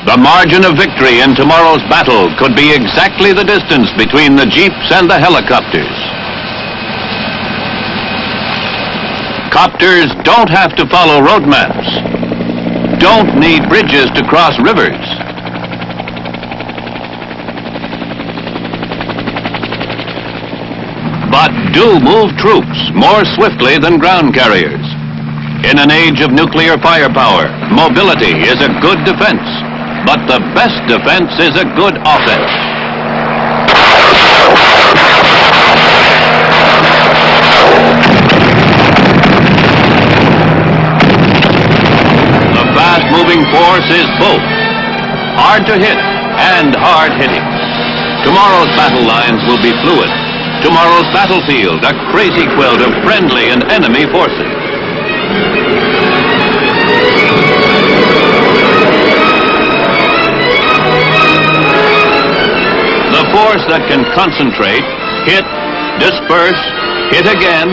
The margin of victory in tomorrow's battle could be exactly the distance between the jeeps and the helicopters. Copters don't have to follow road maps, don't need bridges to cross rivers. But do move troops more swiftly than ground carriers. In an age of nuclear firepower, mobility is a good defense, but the best defense is a good offense. The fast-moving force is both hard to hit and hard-hitting. Tomorrow's battle lines will be fluid. Tomorrow's battlefield, a crazy quilt of friendly and enemy forces. The force that can concentrate, hit, disperse, hit again,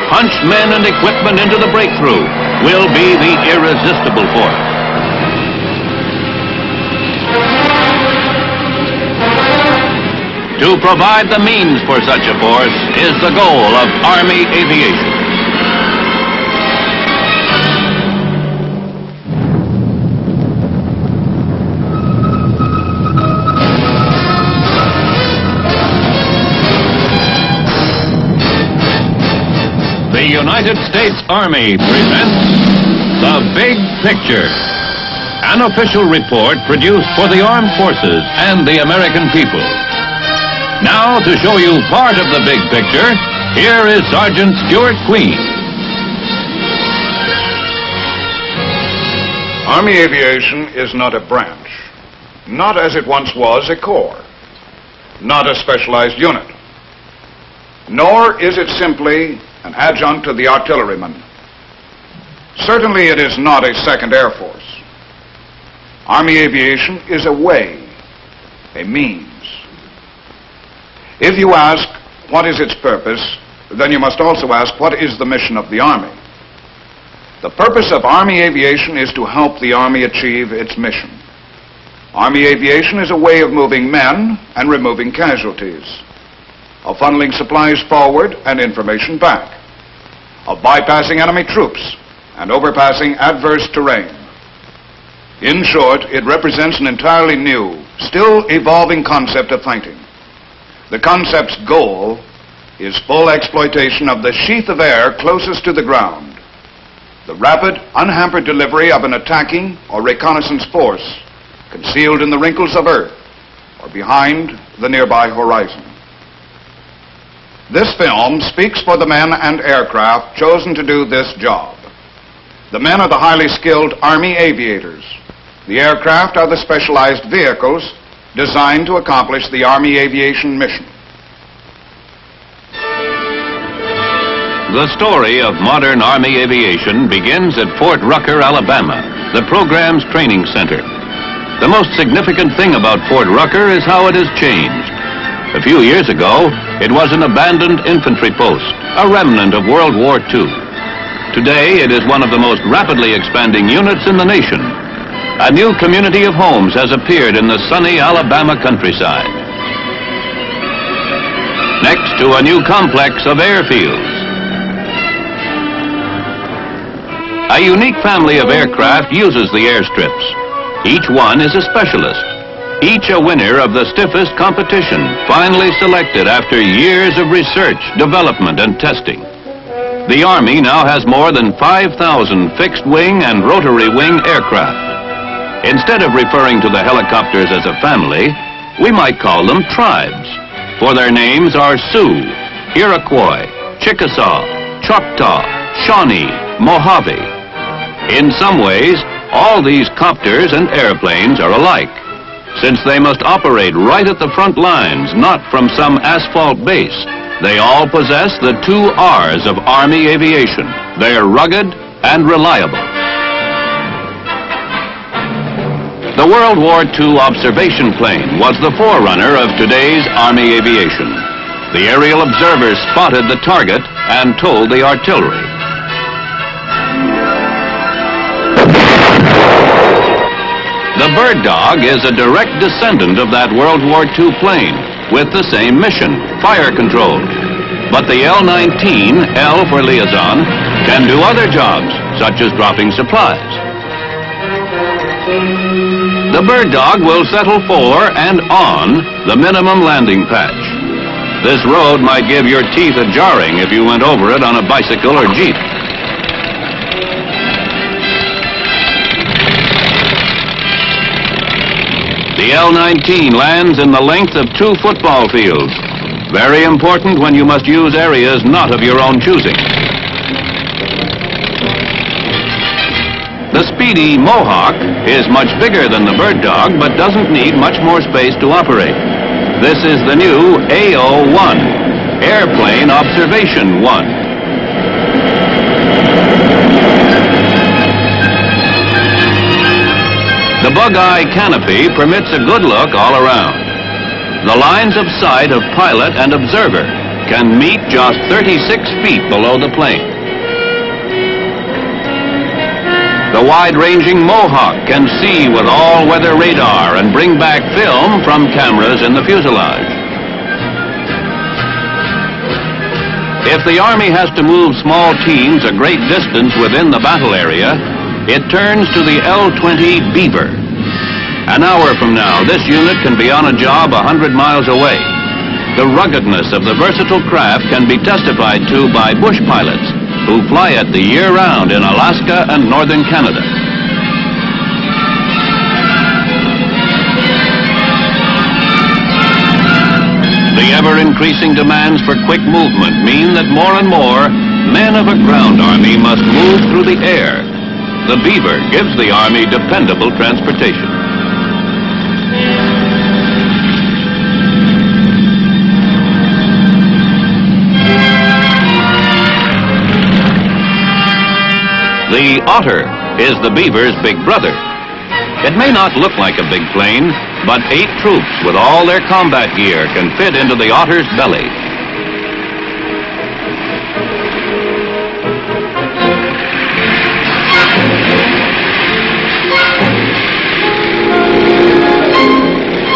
punch men and equipment into the breakthrough will be the irresistible force. To provide the means for such a force is the goal of Army aviation. The United States Army presents The Big Picture, an official report produced for the armed forces and the American people. Now, to show you part of the big picture, here is Sergeant Stuart Queen. Army aviation is not a branch, not as it once was a corps, not a specialized unit, nor is it simply an adjunct to the artilleryman. Certainly it is not a second Air Force. Army aviation is a way, a means. If you ask, what is its purpose, then you must also ask, what is the mission of the Army? The purpose of Army aviation is to help the Army achieve its mission. Army aviation is a way of moving men and removing casualties, of funneling supplies forward and information back, of bypassing enemy troops and overpassing adverse terrain. In short, it represents an entirely new, still evolving concept of fighting. The concept's goal is full exploitation of the sheath of air closest to the ground, the rapid, unhampered delivery of an attacking or reconnaissance force concealed in the wrinkles of Earth or behind the nearby horizon. This film speaks for the men and aircraft chosen to do this job. The men are the highly skilled Army aviators. The aircraft are the specialized vehicles designed to accomplish the Army aviation mission. The story of modern Army aviation begins at Fort Rucker, Alabama, the program's training center. The most significant thing about Fort Rucker is how it has changed. A few years ago, it was an abandoned infantry post, a remnant of World War II. Today, it is one of the most rapidly expanding units in the nation. A new community of homes has appeared in the sunny Alabama countryside. Next to a new complex of airfields. A unique family of aircraft uses the airstrips. Each one is a specialist, each a winner of the stiffest competition, finally selected after years of research, development, and testing. The Army now has more than 5,000 fixed-wing and rotary-wing aircraft. Instead of referring to the helicopters as a family, we might call them tribes, for their names are Sioux, Iroquois, Chickasaw, Choctaw, Shawnee, Mojave. In some ways, all these copters and airplanes are alike, since they must operate right at the front lines, not from some asphalt base. They all possess the 2 R's of Army aviation. They're rugged and reliable. The World War II observation plane was the forerunner of today's Army aviation. The aerial observers spotted the target and told the artillery. The Bird Dog is a direct descendant of that World War II plane with the same mission, fire control. But the L-19, L for liaison, can do other jobs, such as dropping supplies. The Bird Dog will settle for and on the minimum landing patch. This road might give your teeth a jarring if you went over it on a bicycle or Jeep. The L-19 lands in the length of 2 football fields. Very important when you must use areas not of your own choosing. The speedy Mohawk is much bigger than the Bird Dog, but doesn't need much more space to operate. This is the new AO-1, Airplane Observation 1. The bug-eye canopy permits a good look all around. The lines of sight of pilot and observer can meet just 36 feet below the plane. The wide-ranging Mohawk can see with all-weather radar and bring back film from cameras in the fuselage. If the Army has to move small teams a great distance within the battle area, it turns to the L-20 Beaver. An hour from now, this unit can be on a job 100 miles away. The ruggedness of the versatile craft can be testified to by bush pilots who fly it the year round in Alaska and northern Canada. The ever-increasing demands for quick movement mean that more and more men of a ground army must move through the air. The Beaver gives the Army dependable transportation. The Otter is the Beaver's big brother. It may not look like a big plane, but 8 troops with all their combat gear can fit into the Otter's belly.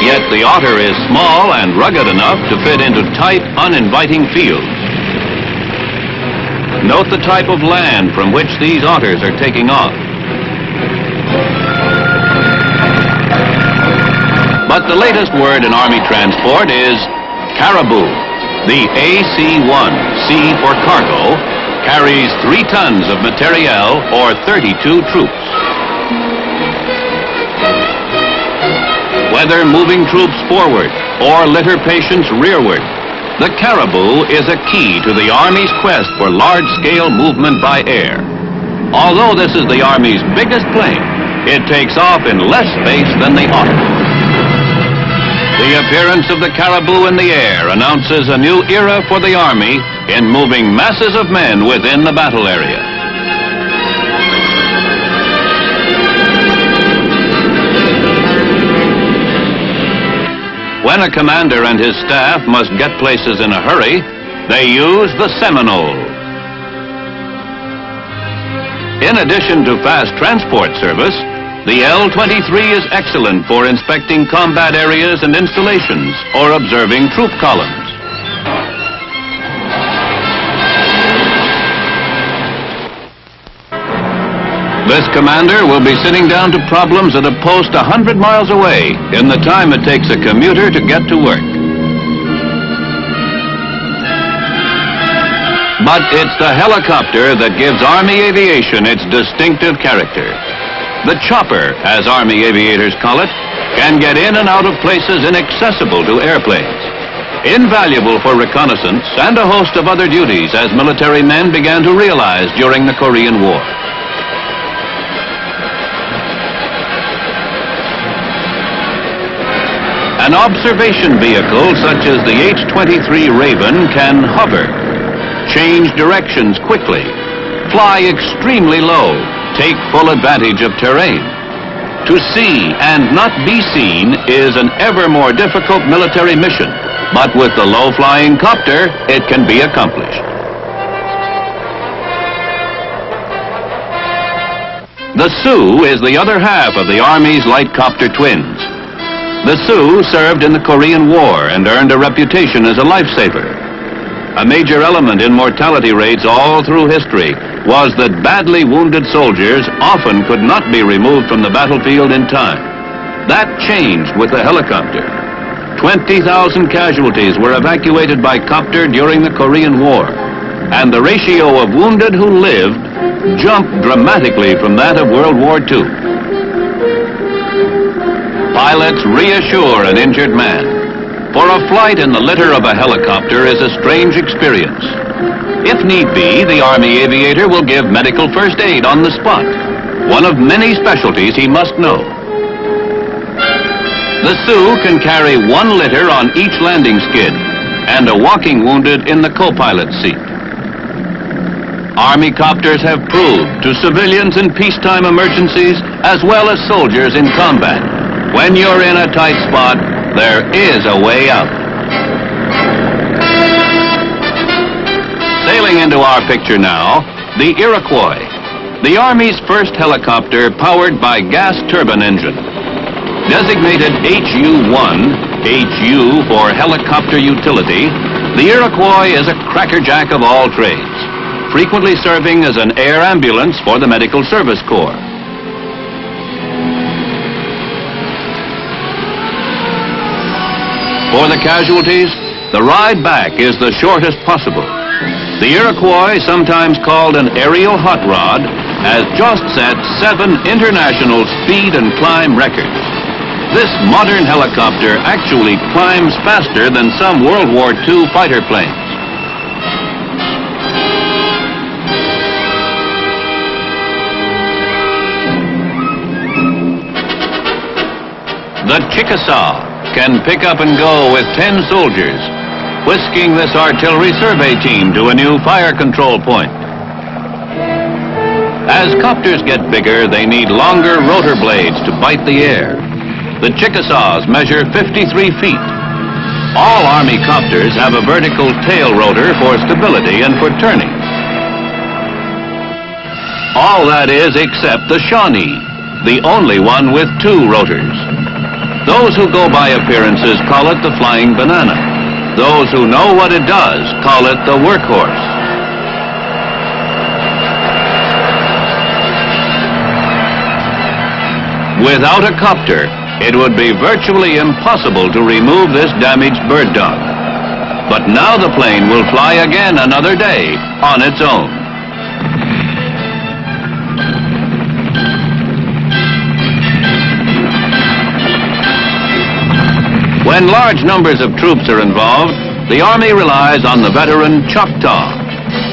Yet the Otter is small and rugged enough to fit into tight, uninviting fields. Note the type of land from which these Otters are taking off. But the latest word in Army transport is caribou. The AC-1, C for cargo, carries 3 tons of materiel or 32 troops. Whether moving troops forward or litter patients rearward, the caribou is a key to the Army's quest for large-scale movement by air. Although this is the Army's biggest plane, it takes off in less space than the Otter. The appearance of the caribou in the air announces a new era for the Army in moving masses of men within the battle area. When a commander and his staff must get places in a hurry, they use the Seminole. In addition to fast transport service, the L-23 is excellent for inspecting combat areas and installations or observing troop columns. This commander will be sitting down to problems at a post 100 miles away in the time it takes a commuter to get to work. But it's the helicopter that gives Army aviation its distinctive character. The chopper, as Army aviators call it, can get in and out of places inaccessible to airplanes. Invaluable for reconnaissance and a host of other duties, as military men began to realize during the Korean War. An observation vehicle such as the H-23 Raven can hover, change directions quickly, fly extremely low, take full advantage of terrain. To see and not be seen is an ever more difficult military mission, but with the low-flying copter, it can be accomplished. The Sioux is the other half of the Army's light copter twins. The Sioux served in the Korean War and earned a reputation as a lifesaver. A major element in mortality rates all through history was that badly wounded soldiers often could not be removed from the battlefield in time. That changed with the helicopter. 20,000 casualties were evacuated by copter during the Korean War, and the ratio of wounded who lived jumped dramatically from that of World War II. Pilots reassure an injured man. For a flight in the litter of a helicopter is a strange experience. If need be, the Army aviator will give medical first aid on the spot, one of many specialties he must know. The Sioux can carry one litter on each landing skid and a walking wounded in the co-pilot's seat. Army copters have proved to civilians in peacetime emergencies as well as soldiers in combat, when you're in a tight spot, there is a way out. Sailing into our picture now, the Iroquois, the Army's first helicopter powered by gas turbine engine. Designated HU-1, HU for helicopter utility, the Iroquois is a crackerjack of all trades, frequently serving as an air ambulance for the Medical Service Corps. For the casualties, the ride back is the shortest possible. The Iroquois, sometimes called an aerial hot rod, has just set 7 international speed and climb records. This modern helicopter actually climbs faster than some World War II fighter planes. The Chickasaw can pick up and go with 10 soldiers, whisking this artillery survey team to a new fire control point. As copters get bigger, they need longer rotor blades to bite the air. The Chickasaws measure 53 feet. All Army copters have a vertical tail rotor for stability and for turning. All that is except the Shawnee, the only one with 2 rotors. Those who go by appearances call it the flying banana. Those who know what it does call it the workhorse. Without a copter, it would be virtually impossible to remove this damaged bird dog. But now the plane will fly again another day on its own. When large numbers of troops are involved, the Army relies on the veteran Choctaw.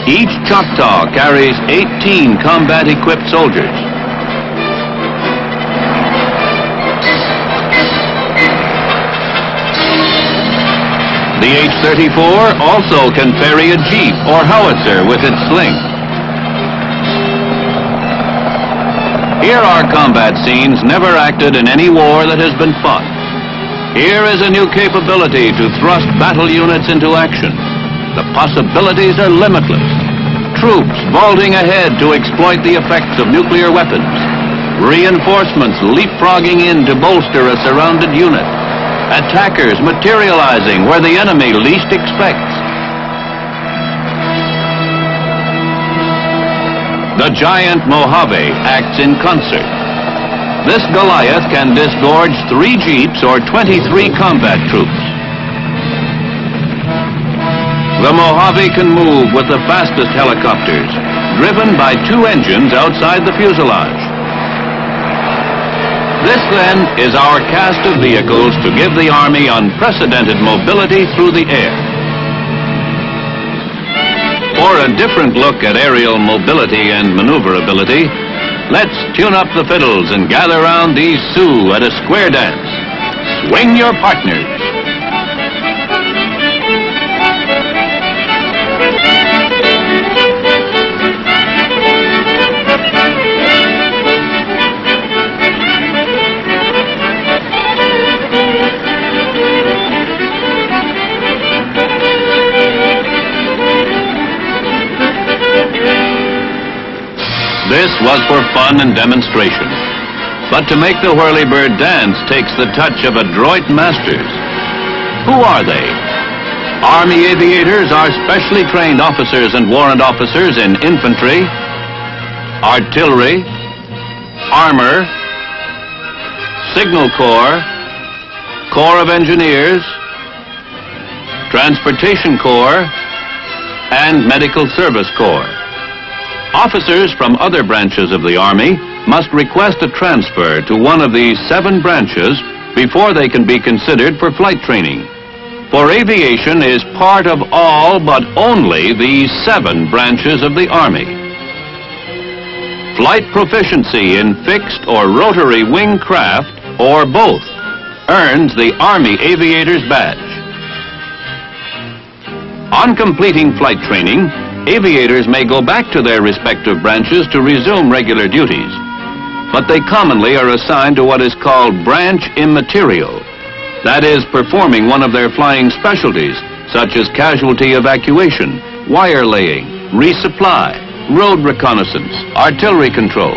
Each Choctaw carries 18 combat-equipped soldiers. The H-34 also can ferry a jeep or howitzer with its sling. Here are combat scenes never acted in any war that has been fought. Here is a new capability to thrust battle units into action. The possibilities are limitless. Troops vaulting ahead to exploit the effects of nuclear weapons. Reinforcements leapfrogging in to bolster a surrounded unit. Attackers materializing where the enemy least expects. The giant Mojave acts in concert. This Goliath can disgorge 3 jeeps or 23 combat troops. The Mojave can move with the fastest helicopters, driven by 2 engines outside the fuselage. This, then, is our cast of vehicles to give the Army unprecedented mobility through the air. For a different look at aerial mobility and maneuverability, let's tune up the fiddles and gather round these Sioux at a square dance. Swing your partners. This was for fun and demonstration. But to make the whirlybird dance takes the touch of adroit masters. Who are they? Army aviators are specially trained officers and warrant officers in infantry, artillery, armor, signal corps, Corps of Engineers, Transportation Corps, and Medical Service Corps. Officers from other branches of the Army must request a transfer to one of these 7 branches before they can be considered for flight training. For aviation is part of all but only these 7 branches of the Army. Flight proficiency in fixed or rotary wing craft, or both, earns the Army Aviator's Badge. On completing flight training, aviators may go back to their respective branches to resume regular duties, but they commonly are assigned to what is called branch immaterial. That is, performing one of their flying specialties, such as casualty evacuation, wire laying, resupply, road reconnaissance, artillery control.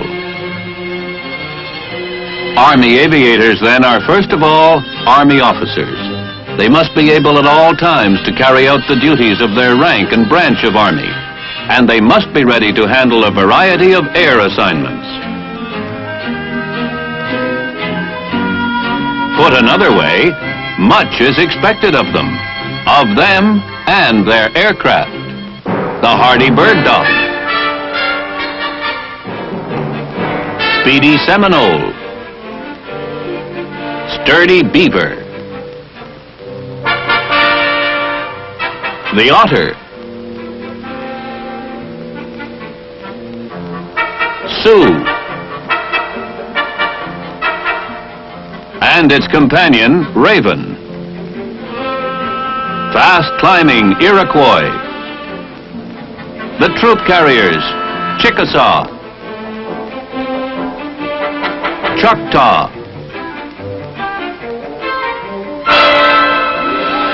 Army aviators, then, are first of all Army officers. They must be able at all times to carry out the duties of their rank and branch of Army, and they must be ready to handle a variety of air assignments. Put another way, much is expected of them and their aircraft. The hardy bird dog, speedy Seminole, sturdy beaver, the Otter, Sioux, and its companion, Raven, fast-climbing Iroquois, the troop carriers, Chickasaw, Choctaw,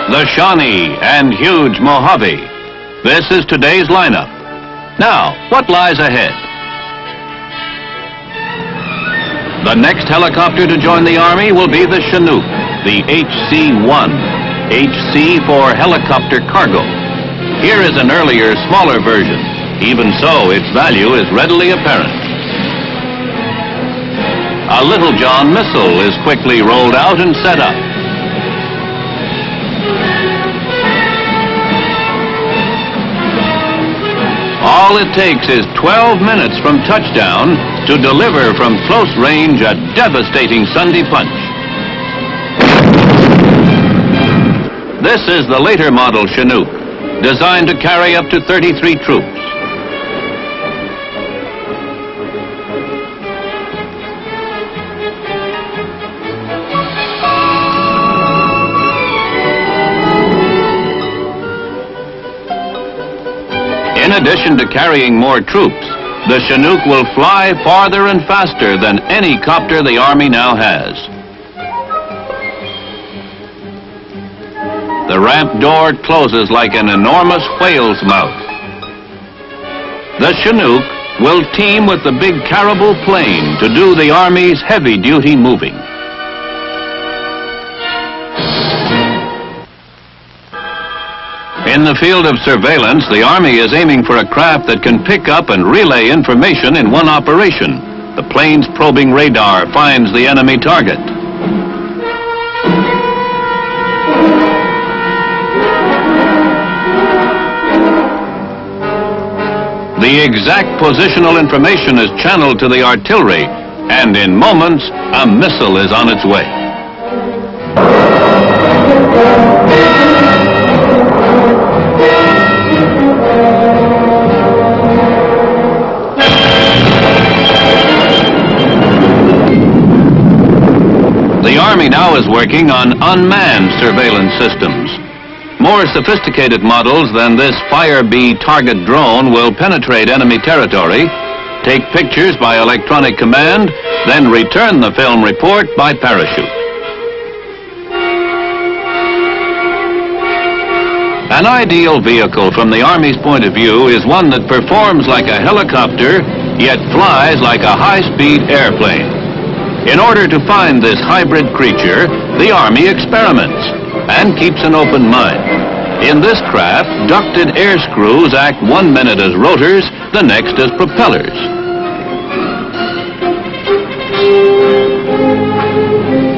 the Shawnee and huge Mojave. This is today's lineup. Now, what lies ahead? The next helicopter to join the Army will be the Chinook, the HC-1. HC for helicopter cargo. Here is an earlier, smaller version. Even so, its value is readily apparent. A Little John missile is quickly rolled out and set up. All it takes is 12 minutes from touchdown to deliver from close range a devastating Sunday punch. This is the later model Chinook, designed to carry up to 33 troops. In addition to carrying more troops, the Chinook will fly farther and faster than any copter the Army now has. The ramp door closes like an enormous whale's mouth. The Chinook will team with the big Caribou plane to do the Army's heavy-duty moving. In the field of surveillance, the Army is aiming for a craft that can pick up and relay information in one operation. The plane's probing radar finds the enemy target. The exact positional information is channeled to the artillery, and in moments, a missile is on its way. The Army now is working on unmanned surveillance systems. More sophisticated models than this Fire Bee target drone will penetrate enemy territory, take pictures by electronic command, then return the film report by parachute. An ideal vehicle from the Army's point of view is one that performs like a helicopter yet flies like a high-speed airplane. In order to find this hybrid creature, the Army experiments and keeps an open mind. In this craft, ducted air screws act 1 minute as rotors, the next as propellers.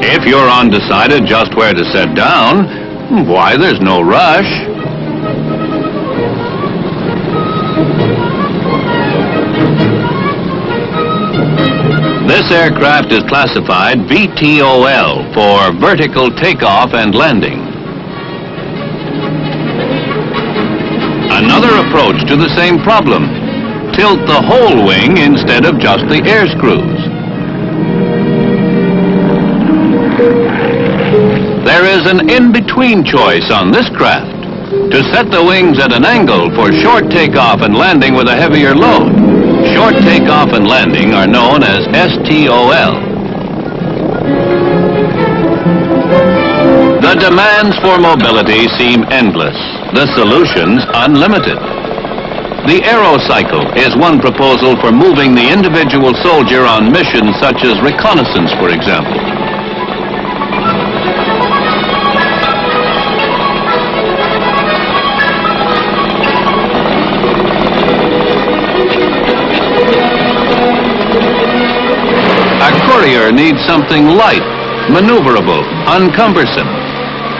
If you're undecided just where to set down, why, there's no rush. This aircraft is classified VTOL for vertical takeoff and landing. Another approach to the same problem: tilt the whole wing instead of just the air screws. There is an in-between choice on this craft: to set the wings at an angle for short takeoff and landing with a heavier load. Short takeoff and landing are known as STOL. The demands for mobility seem endless, the solutions unlimited. The Aero Cycle is one proposal for moving the individual soldier on missions such as reconnaissance, for example. A courier needs something light, maneuverable, uncumbersome.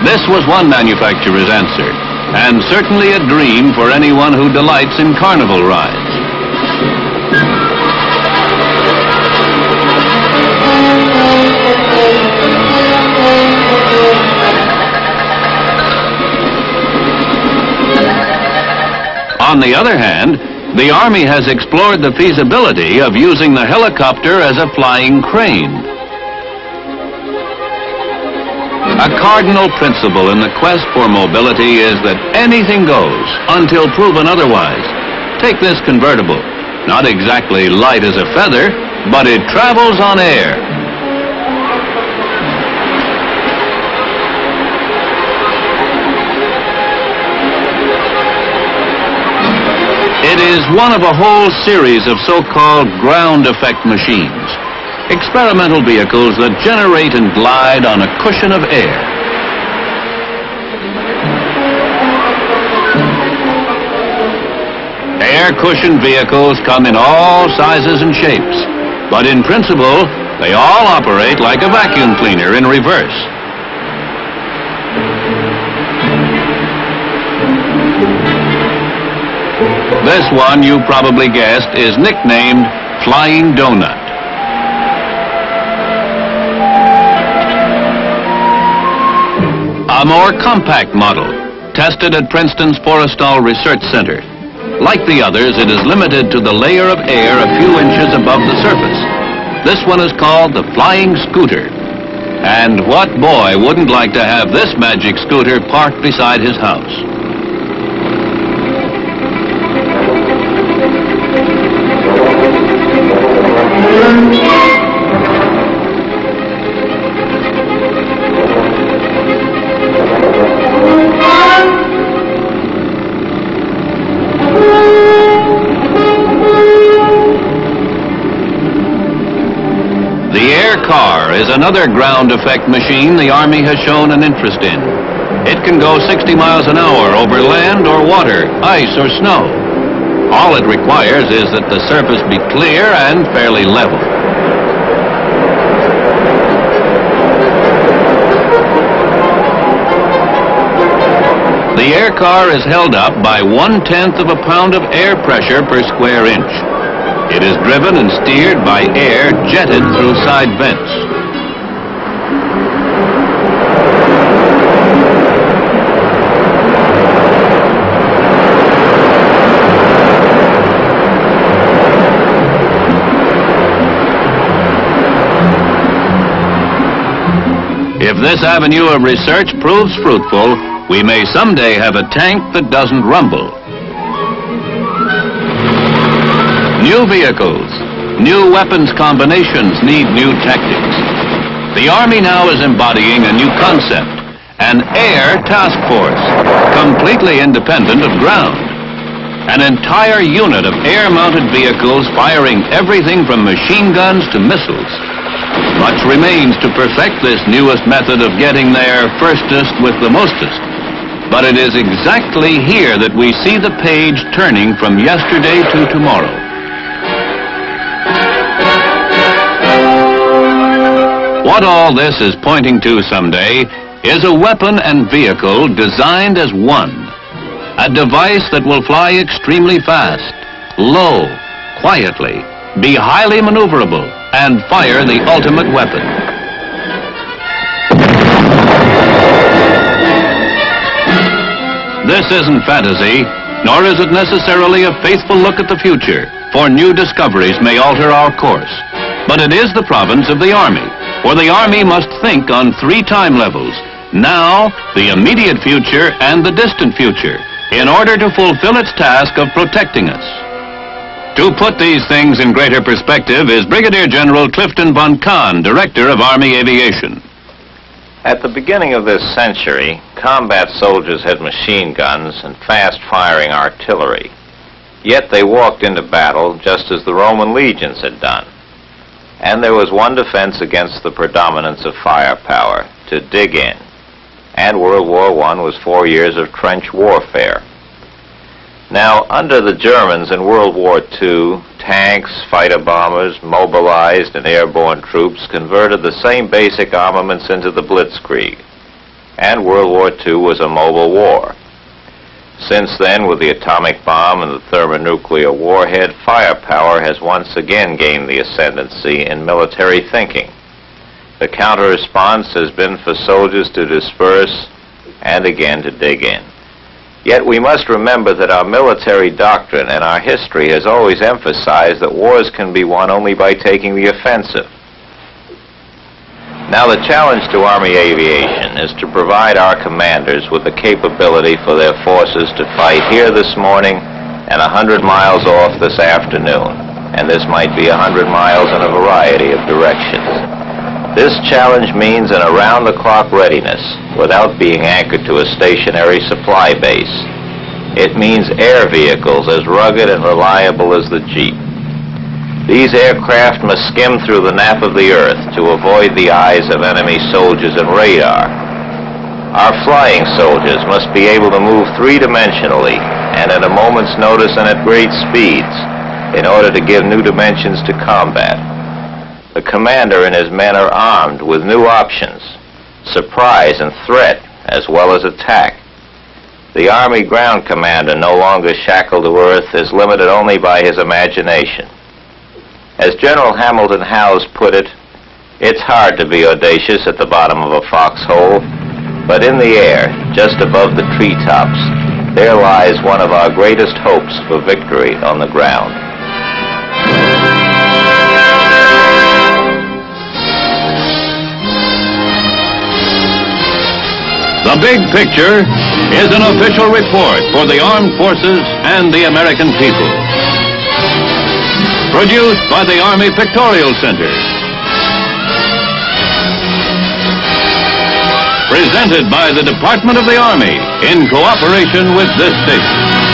This was one manufacturer's answer, and certainly a dream for anyone who delights in carnival rides. On the other hand, the Army has explored the feasibility of using the helicopter as a flying crane. A cardinal principle in the quest for mobility is that anything goes until proven otherwise. Take this convertible. Not exactly light as a feather, but it travels on air. It is one of a whole series of so-called ground effect machines. Experimental vehicles that generate and glide on a cushion of air. Air cushion vehicles come in all sizes and shapes, but in principle, they all operate like a vacuum cleaner in reverse. This one, you probably guessed, is nicknamed Flying Donut. A more compact model, tested at Princeton's Forrestal Research Center. Like the others, it is limited to the layer of air a few inches above the surface. This one is called the Flying Scooter. And what boy wouldn't like to have this magic scooter parked beside his house? The Aircar is another ground effect machine the Army has shown an interest in. It can go 60 miles an hour over land or water, ice or snow. All it requires is that the surface be clear and fairly level. The Aircar is held up by 1/10 of a pound of air pressure per square inch. It is driven and steered by air jetted through side vents. If this avenue of research proves fruitful, we may someday have a tank that doesn't rumble. New vehicles, new weapons combinations need new tactics. The Army now is embodying a new concept, an air task force, completely independent of ground. An entire unit of air-mounted vehicles firing everything from machine guns to missiles. Much remains to perfect this newest method of getting there firstest with the mostest. But it is exactly here that we see the page turning from yesterday to tomorrow. What all this is pointing to someday is a weapon and vehicle designed as one. A device that will fly extremely fast, low, quietly, be highly maneuverable, and fire the ultimate weapon. This isn't fantasy, nor is it necessarily a faithful look at the future, for new discoveries may alter our course. But it is the province of the Army, for the Army must think on 3 time levels: now, the immediate future, and the distant future, in order to fulfill its task of protecting us. To put these things in greater perspective is Brigadier General Clifton von Kahn, Director of Army Aviation. At the beginning of this century, combat soldiers had machine guns and fast-firing artillery. Yet they walked into battle just as the Roman legions had done. And there was one defense against the predominance of firepower: to dig in. And World War I was 4 years of trench warfare. Now, under the Germans in World War II, tanks, fighter bombers, mobilized and airborne troops converted the same basic armaments into the Blitzkrieg. And World War II was a mobile war. Since then, with the atomic bomb and the thermonuclear warhead, firepower has once again gained the ascendancy in military thinking. The counter-response has been for soldiers to disperse and again to dig in. Yet we must remember that our military doctrine and our history has always emphasized that wars can be won only by taking the offensive. Now the challenge to Army aviation is to provide our commanders with the capability for their forces to fight here this morning and 100 miles off this afternoon, and this might be 100 miles in a variety of directions. This challenge means an around-the-clock readiness without being anchored to a stationary supply base. It means air vehicles as rugged and reliable as the Jeep. These aircraft must skim through the nap of the earth to avoid the eyes of enemy soldiers and radar. Our flying soldiers must be able to move three-dimensionally and at a moment's notice and at great speeds in order to give new dimensions to combat. The commander and his men are armed with new options: surprise and threat, as well as attack. The Army ground commander, no longer shackled to earth, is limited only by his imagination. As General Hamilton Howze put it, it's hard to be audacious at the bottom of a foxhole, but in the air, just above the treetops, there lies one of our greatest hopes for victory on the ground. The big picture is an official report for the armed forces and the American people. Produced by the Army Pictorial Center. Presented by the Department of the Army in cooperation with this station.